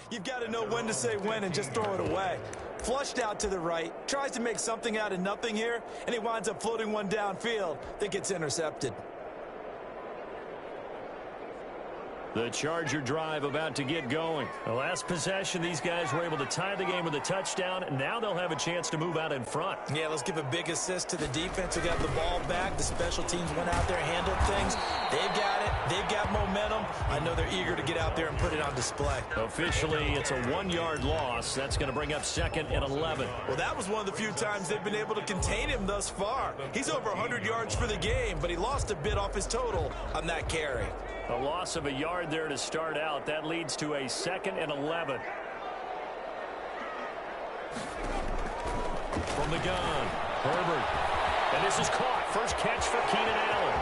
You've got to know when to say when and just throw it away. Flushed out to the right, tries to make something out of nothing here, and he winds up floating one downfield that gets intercepted. The Charger drive about to get going. The last possession, these guys were able to tie the game with a touchdown, and now they'll have a chance to move out in front. Yeah, let's give a big assist to the defense who got the ball back. The special teams went out there, handled things. They've got it. They've got momentum. I know they're eager to get out there and put it on display. Officially, it's a 1-yard loss. That's going to bring up 2nd and 11. Well, that was one of the few times they've been able to contain him thus far. He's over 100 yards for the game, but he lost a bit off his total on that carry. A loss of a yard there to start out. That leads to a 2nd and 11. From the gun, Herbert. And this is caught. First catch for Keenan Allen.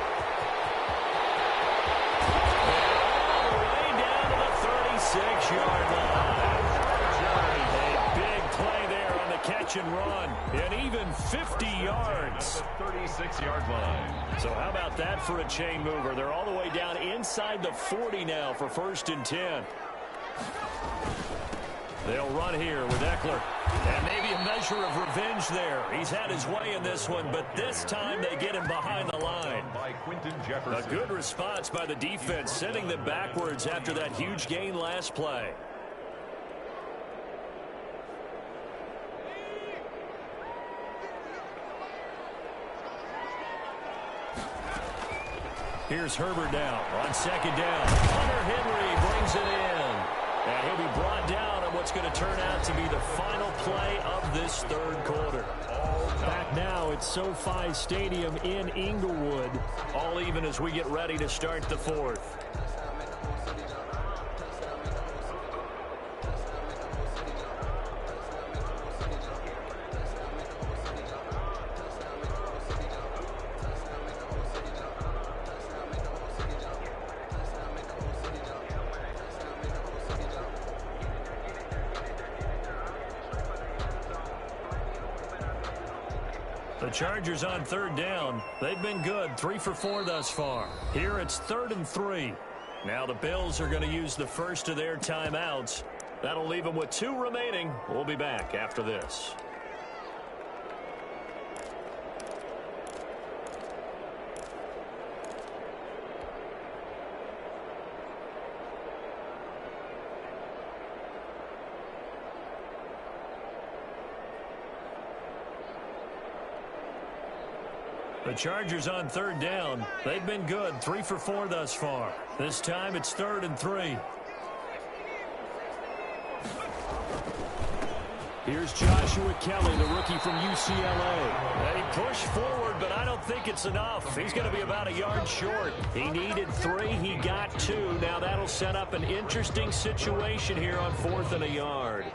All the way down to the 36-yard line. A big play there on the catch and run. And even 50 yards. 36-yard line. So how about that for a chain mover? They're all the way down inside the 40 now for 1st and 10. They'll run here with Eckler. And maybe a measure of revenge there. He's had his way in this one, but this time they get him behind the line. A good response by the defense, sending them backwards after that huge gain last play. Here's Herbert now on 2nd down. Hunter Henry brings it in. And he'll be brought down on what's going to turn out to be the final play of this 3rd quarter. Back now at SoFi Stadium in Inglewood. All even as we get ready to start the 4th. The Chargers on 3rd down. They've been good, 3 for 4 thus far. Here it's 3rd and 3. Now the Bills are going to use the first of their timeouts. That'll leave them with 2 remaining. We'll be back after this. The Chargers on 3rd down. They've been good, 3 for 4 thus far. This time it's 3rd and 3. Here's Joshua Kelly, the rookie from UCLA. They push forward, but I don't think it's enough. He's going to be about a yard short. He needed 3. He got 2. Now that'll set up an interesting situation here on 4th and a yard.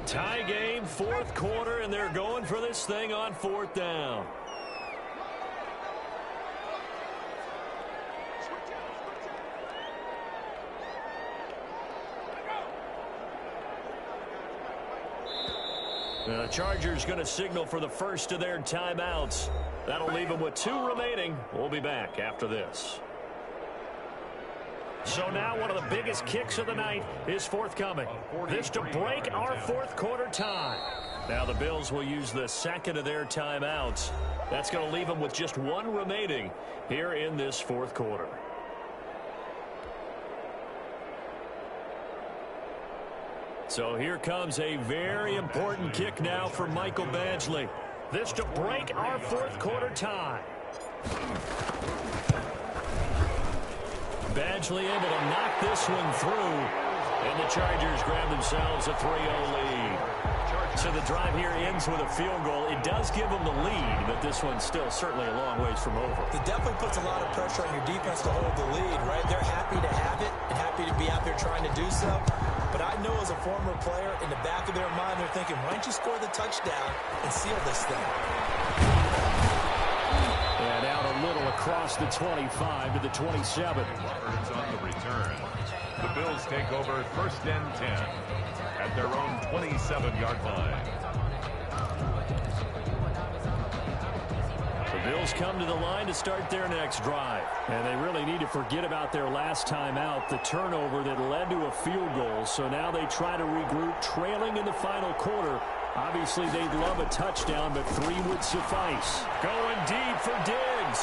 Tie game, 4th quarter, and they're going for this thing on 4th down. The Chargers going to signal for the first of their timeouts. That'll leave them with 2 remaining. We'll be back after this. So now one of the biggest kicks of the night is forthcoming. This to break our 4th quarter tie. Now the Bills will use the 2nd of their timeouts. That's going to leave them with just 1 remaining here in this 4th quarter. So here comes a very important kick now for Michael Badgley. This to break our 4th quarter tie. Badgley able to knock this one through, and the Chargers grab themselves a 3-0 lead. So the drive here ends with a field goal. It does give them the lead, but this one's still certainly a long ways from over. It definitely puts a lot of pressure on your defense to hold the lead, right? They're happy to have it and happy to be out there trying to do so. But I know as a former player, in the back of their mind, they're thinking, why don't you score the touchdown and seal this thing? And out a little across the 25 to the 27. Birds on the return. The Bills take over 1st and 10 at their own 27-yard line. Bills come to the line to start their next drive. And they really need to forget about their last time out, the turnover that led to a field goal. So now they try to regroup, trailing in the final quarter. Obviously, they'd love a touchdown, but 3 would suffice. Going deep for Diggs.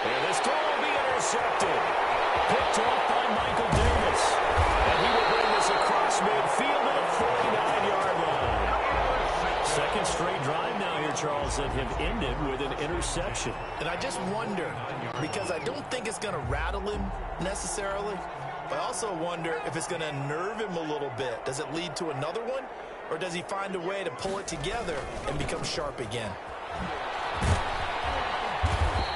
And this throw will be intercepted. Picked off by Michael Davis. And he will bring this across midfield to the 49-yard line. Second straight drive now here, Charles, that have ended with an interception. And I just wonder, because I don't think it's going to rattle him necessarily, but I also wonder if it's going to nerve him a little bit. Does it lead to another one, or does he find a way to pull it together and become sharp again?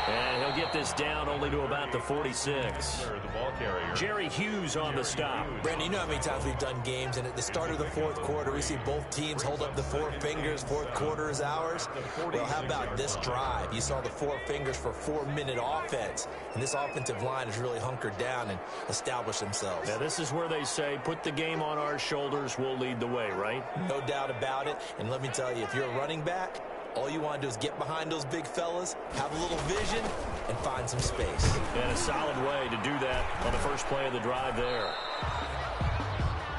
And he'll get this down only to about the 46. The ball carrier. Jerry Hughes on the stop. Brandon, you know how many times we've done games, and at the start of the fourth quarter, we see both teams hold up the 4 fingers, fourth quarter is ours. Well, how about this drive? You saw the 4 fingers for 4-minute offense, and this offensive line has really hunkered down and established themselves. Now, this is where they say, put the game on our shoulders, we'll lead the way, right? No doubt about it, and let me tell you, if you're a running back, all you want to do is get behind those big fellas, have a little vision, and find some space. And a solid way to do that on the first play of the drive there.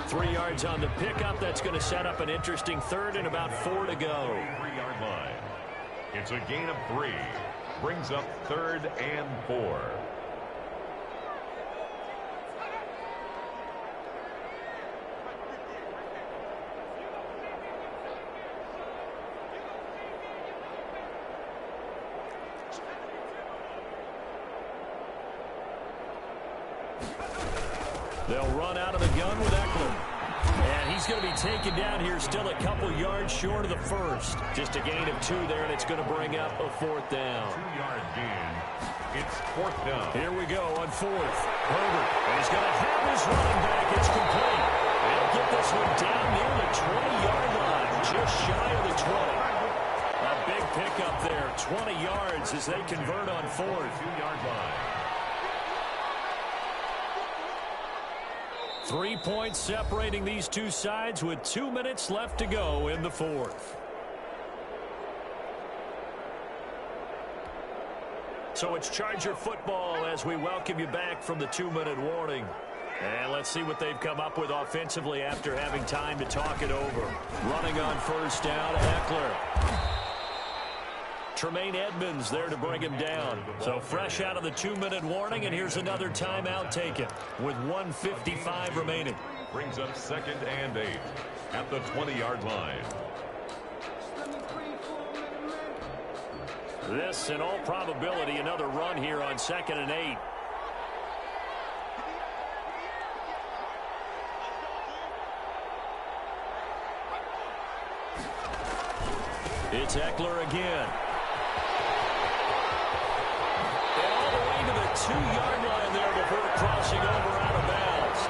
3 yards on the pickup. That's going to set up an interesting third and about 4 to go. 3-yard line. It's a gain of 3. Brings up 3rd and 4. They'll run out of the gun with Eckler. And he's going to be taken down here, still a couple yards short of the first. Just a gain of 2 there, and it's going to bring up a 4th down. 2-yard gain. It's 4th down. Here we go on 4th. Herbert. And he's going to have his running back. It's complete. They'll get this one down near the 20-yard line, just shy of the 20. A big pickup there, 20 yards as they convert on 4th. 2-yard line. 3 points separating these two sides with 2 minutes left to go in the 4th. So it's Charger football as we welcome you back from the 2-minute warning. And let's see what they've come up with offensively after having time to talk it over. Running on first down, Eckler. Tremaine Edmonds there to bring him down. So fresh out of the 2-minute warning, and here's another timeout taken with 1:55 remaining. Brings up 2nd and 8 at the 20-yard line. This, in all probability, another run here on 2nd and 8. It's Eckler again. And all the way to the 2-yard line there before crossing over out of bounds.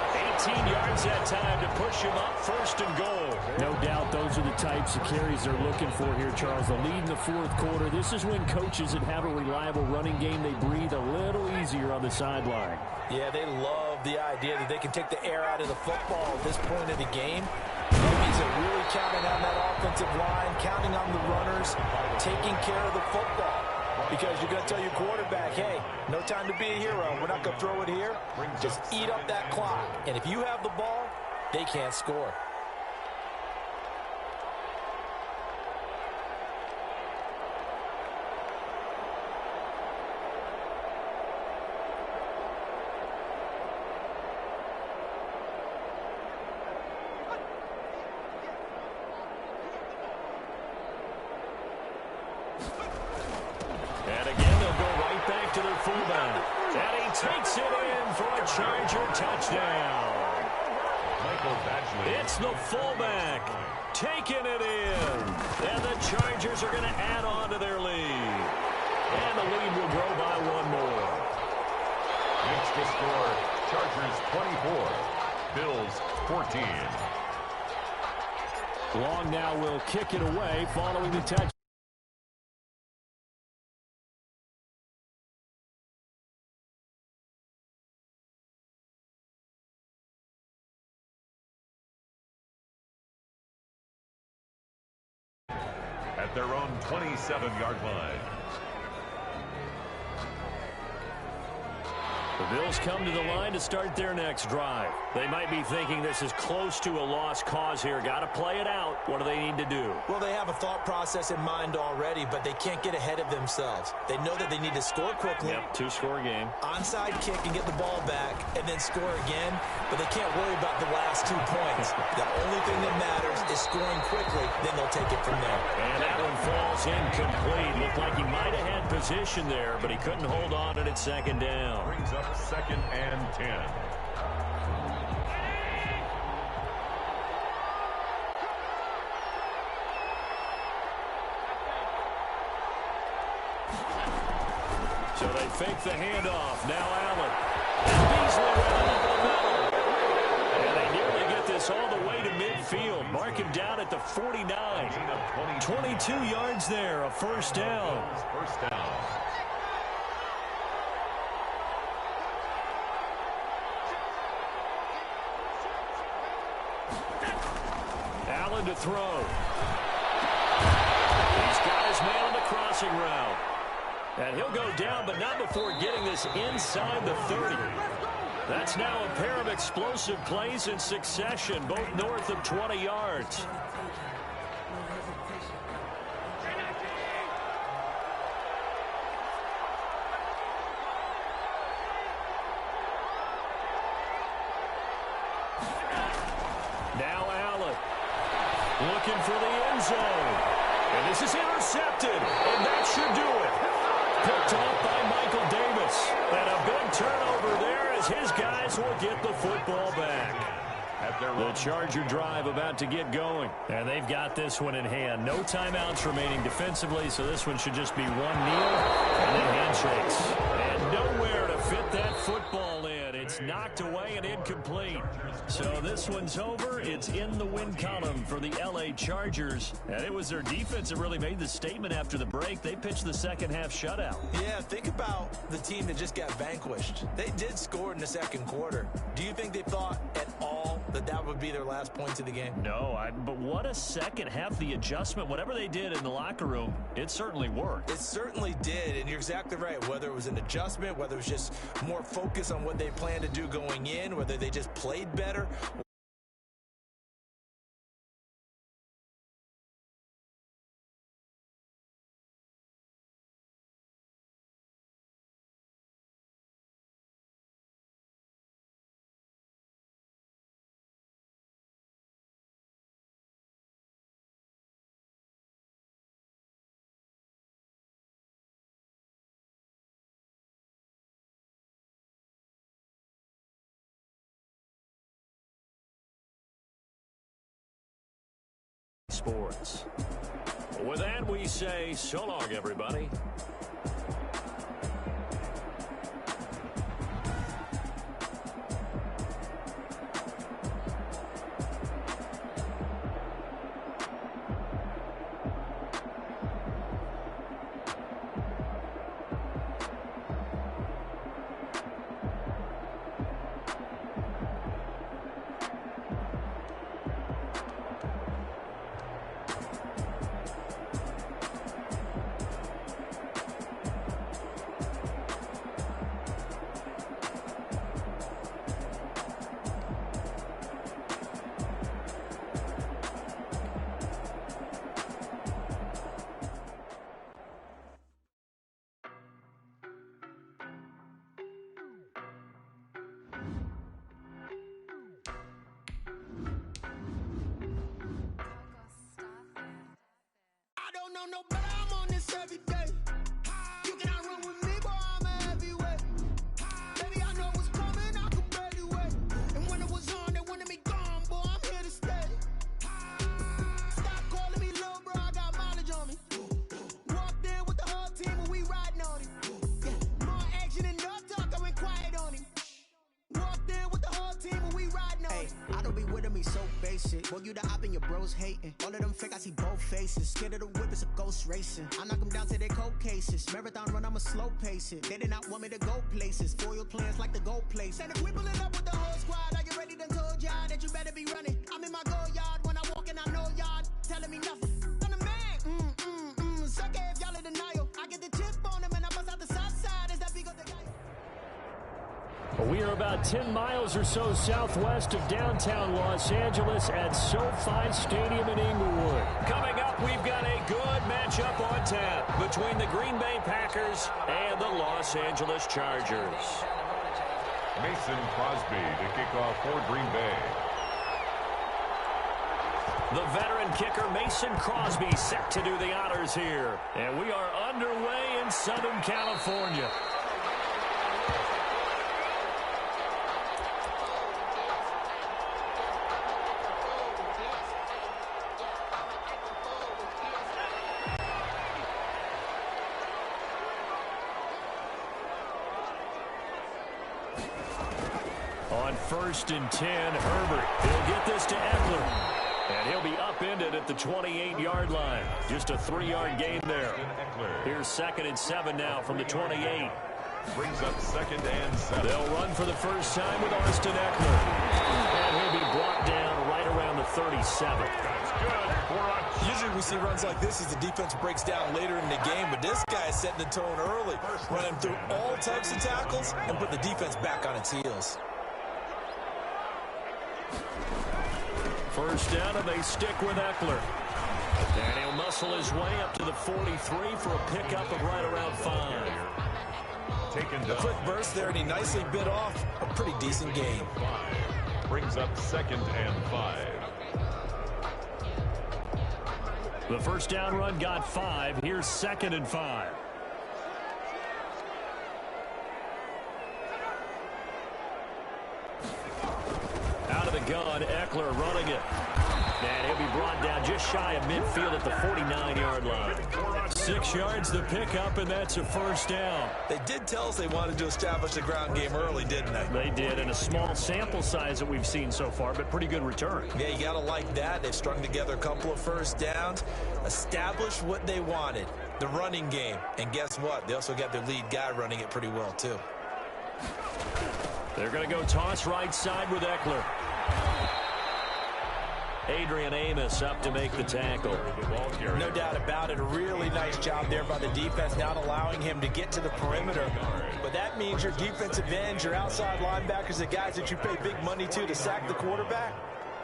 18 yards that time to push him up 1st and goal. No doubt those are the types of carries they're looking for here, Charles. The lead in the 4th quarter. This is when coaches that have a reliable running game, they breathe a little easier on the sideline. Yeah, they love the idea that they can take the air out of the football at this point of the game. That means they're really counting on that offensive line, counting on the runners, taking care of the football. Because you're going to tell your quarterback, hey, no time to be a hero. We're not going to throw it here. Just eat up that clock. And if you have the ball, they can't score. And again, they'll go right back to their fullback. And he takes it in for a Charger touchdown. It's the fullback taking it in. And the Chargers are going to add on to their lead. And the lead will grow by 1 more. Next to score, Chargers 24, Bills 14. Long now will kick it away following the touch. At their own 27-yard line, The Bills come to the line to start their next drive. They might be thinking this is close to a lost cause here. Got to play it out. What do they need to do? Well, they have a thought process in mind already, but they can't get ahead of themselves. They know that they need to score quickly. Yep, two-score game. Onside kick and get the ball back and then score again, but they can't worry about the last 2 points. The only thing that matters is scoring quickly, then they'll take it from there. And that one falls incomplete. Looked like he might have had position there, but he couldn't hold on to it at second down. Brings up 2nd and 10. So they fake the handoff. Now Allen. And Beasley right up the middle. And they nearly get this all the way to midfield. Mark him down at the 49. 22 yards there, a first down. First down. Allen to throw. He's got his man on the crossing route. And he'll go down, but not before getting this inside the 30. That's now a pair of explosive plays in succession, both north of 20 yards. Now Allen looking for the end zone. And this is intercepted, and that should do it. Picked off by Michael Davis. And a big turnover there as his guys will get the football back. The Charger drive about to get going. And they've got this one in hand. No timeouts remaining defensively, so this one should just be one kneel and then handshakes. And nowhere to fit that football in. It's knocked away and incomplete. So this one's over. It's in the win column for the LA Chargers. And it was their defense that really made the statement after the break. They pitched the second half shutout. Yeah, think about the team that just got vanquished. They did score in the second quarter. Do you think they thought at all that that would be their last points of the game? No, but what a second half. The adjustment, whatever they did in the locker room, it certainly worked. It certainly did, and you're exactly right. Whether it was an adjustment, whether it was just more focus on what they planned to do going in, whether they just played better. Sports. With that, we say so long, everybody. No, but I'm on this every day. You cannot run with me, boy, I'm a heavyweight. Baby, I know what's coming, I could barely wait. And when it was on, they wanted me gone, boy, I'm here to stay. Stop calling me little bro, I got mileage on me. Walked in with the whole team and we riding on him. Yeah, more action and no talk, I went quiet on him. Walked in with the whole team and we riding on him. I don't be with me so basic. Boy, you the op and your bros hating. All of them fake, I see both faces. Scared of the whip, it's a ghost racing. I knock them down to their cold cases. Marathon run, I'ma slow pace it. They did not want me to go places. Foil plans like the go place. And if we pulling up with the whole squad, are you ready? Done told y'all that you better be running. I'm in my go yard. When I walk in, I know y'all telling me nothing. I'm the man. Suck it if y'all in denial. I get the chip on them and I bust out the south side. Is that big of the guy? We are about 10 miles or so southwest of downtown Los Angeles at SoFi Stadium in Inglewood. Coming up, we've got a good matchup on tap between the Green Bay Packers and the Los Angeles Chargers. Mason Crosby to kick off for Green Bay. The veteran kicker Mason Crosby set to do the honors here. And we are underway in Southern California. On 1st and 10, Herbert. He'll get this to Eckler. And he'll be upended at the 28-yard line. Just a 3-yard gain there. Here's 2nd and 7 now from the 28. Brings up 2nd and 7. They'll run for the first time with Austin Eckler. And he'll be brought down right around the 37. That's good for us. Usually we see runs like this as the defense breaks down later in the game, but this guy is setting the tone early, running through all types of tackles and put the defense back on its heels. First down, and they stick with Eckler. And he'll muscle his way up to the 43 for a pickup of right around 5. Taken A down. quick burst there, and he nicely bit off a pretty decent gain. 5. Brings up 2nd and 5. The first down run got 5. Here's 2nd and 5. Out of the gun, Eckler running it. And he'll be brought down just shy of midfield at the 49-yard line. 6 yards the pickup, and that's a first down. They did tell us they wanted to establish the ground game early, didn't they? They did, in a small sample size that we've seen so far, but pretty good return. Yeah, you got to like that. They've strung together a couple of first downs, established what they wanted, the running game. And guess what? They also got their lead guy running it pretty well, too. They're going to go toss right side with Eckler. Adrian Amos up to make the tackle. No doubt about it. A really nice job there by the defense, not allowing him to get to the perimeter. But that means your defensive ends, your outside linebackers, the guys that you pay big money to sack the quarterback,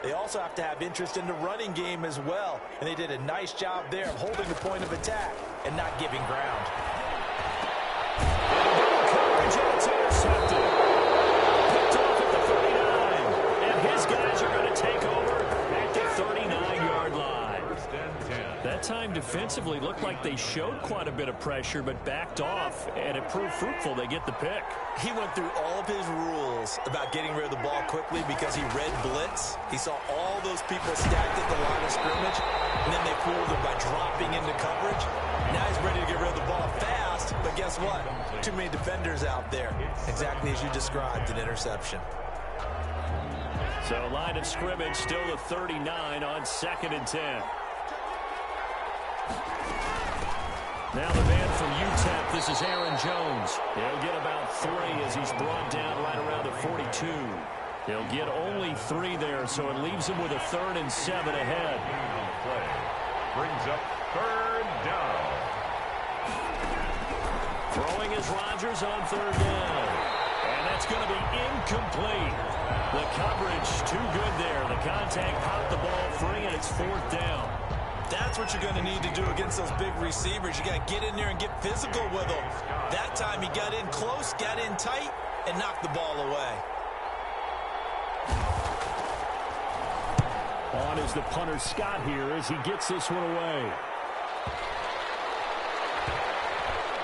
they also have to have interest in the running game as well. And they did a nice job there of holding the point of attack and not giving ground. Coverage, and it's intercepted. Picked off at the 39. And his guys are going to take over at the 39-yard line. First and 10. That time defensively looked like they showed quite a bit of pressure but backed off, and it proved fruitful. They get the pick. He went through all of his rules about getting rid of the ball quickly because he read blitz. He saw all those people stacked at the line of scrimmage, and then they fooled him by dropping into coverage. Now he's ready to get rid of the ball fast, but guess what? Too many defenders out there. Exactly as you described, an interception. So line of scrimmage still the 39 on 2nd and 10. Now the man from UTEP, this is Aaron Jones. He'll get about 3 as he's brought down right around the 42. He'll get only 3 there, so it leaves him with a 3rd and 7 ahead. Play. Brings up 3rd down. Throwing is Rodgers on 3rd down. And that's going to be incomplete. The coverage too good there. The contact popped the ball free, and it's 4th down. That's what you're going to need to do against those big receivers. You got to get in there and get physical with them. That time he got in close, got in tight, and knocked the ball away. On is the punter Scott here as he gets this one away.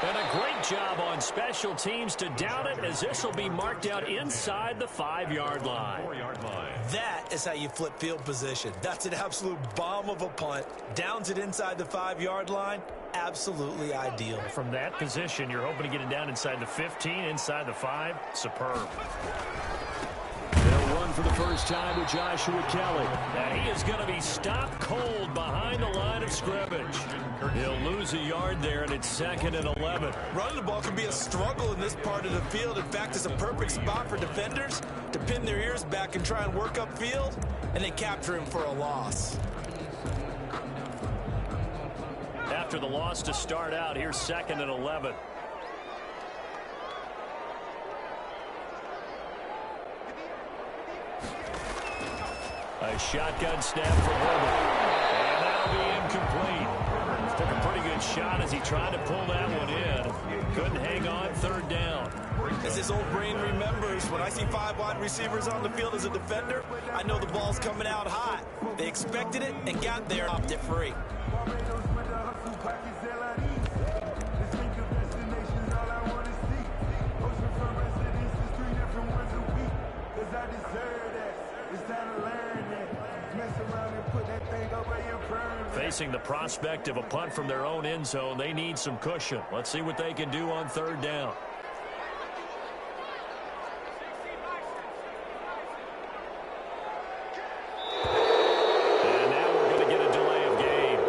And a great job on special teams to down it, as this will be marked out inside the 5-yard line. 4-yard line. That is how you flip field position. That's an absolute bomb of a punt. Downs it inside the 5-yard line. Absolutely ideal. From that position, you're hoping to get it down inside the 15, inside the 5. Superb. They'll run for the first time with Joshua Kelly. And he is going to be stopped cold behind the line of scrimmage. He'll lose a yard there, and it's 2nd and 11. Running the ball can be a struggle in this part of the field. In fact, it's a perfect spot for defenders to pin their ears back and try and work upfield, and they capture him for a loss. After the loss to start out, here's 2nd and 11. A shotgun snap for Herbert. And that'll be incomplete. Took a pretty good shot as he tried to pull that one in. Couldn't hang on, third down. As his old brain remembers, when I see 5 wide receivers on the field as a defender, I know the ball's coming out hot. They expected it and got there, popped it free. Facing the prospect of a punt from their own end zone, they need some cushion. Let's see what they can do on third down. And now we're going to get a delay of game.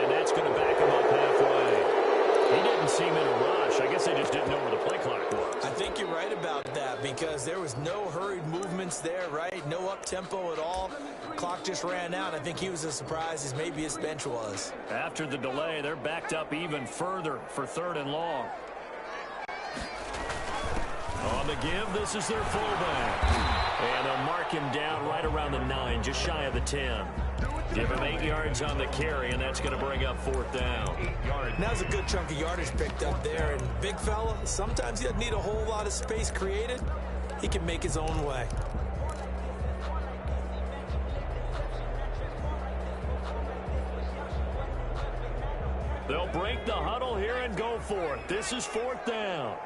And that's going to back him up halfway. He didn't seem in a rush. I guess they just didn't know where the play clock was. I think you're right about that because there was no hurried movements there, right? No up-tempo at all. Clock just ran out. I think he was as surprised as maybe his bench was. After the delay, they're backed up even further for third and long. On the give, this is their fullback. And they'll mark him down right around the 9, just shy of the 10. Give him 8 yards on the carry, and that's going to bring up fourth down. Now there's a good chunk of yardage picked up there. And big fella, sometimes he doesn't need a whole lot of space created. He can make his own way. They'll break the huddle here and go for it. This is fourth down.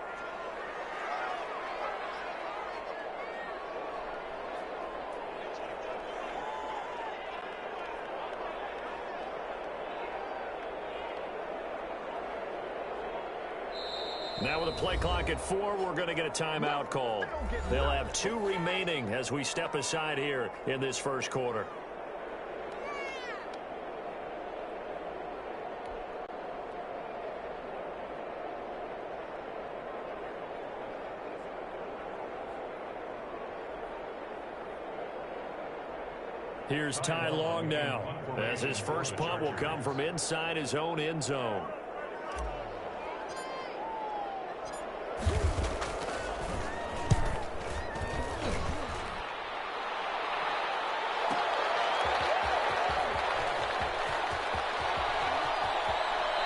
Now with a play clock at 4, we're going to get a timeout called. They'll have 2 remaining as we step aside here in this first quarter. Here's Ty Long now, as his first punt will come from inside his own end zone.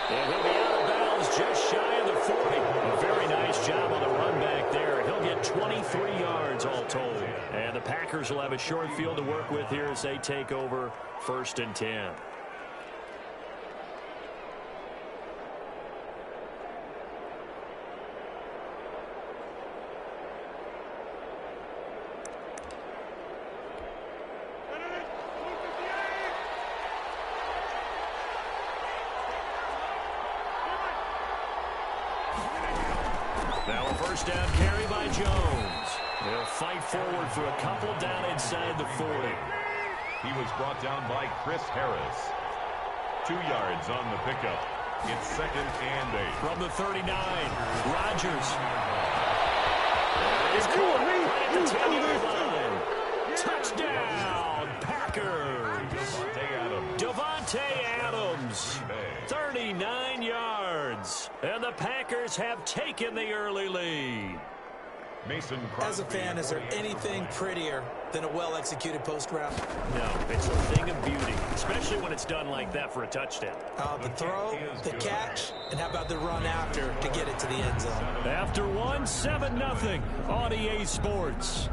And he'll be out of bounds just shy of the 40. A very nice job on the run back there. He'll get 23 yards all told. And the Packers will have a short field to work with here as they take over 1st and 10. Now a first down carry by Jones. They'll fight forward for a couple down inside the 40. He was brought down by Chris Harris. 2 yards on the pickup. It's 2nd and 8. From the 39, Rodgers. He's caught right at the 10-yard line. Touchdown, Packers. Devontae Adams, 39 yards. And the Packers have taken the early lead. Mason As a fan, is there anything prettier than a well-executed post route? No, it's a thing of beauty, especially when it's done like that for a touchdown. The throw, the catch, and how about the run after to get it to the end zone? After one, 7-0 on EA Sports.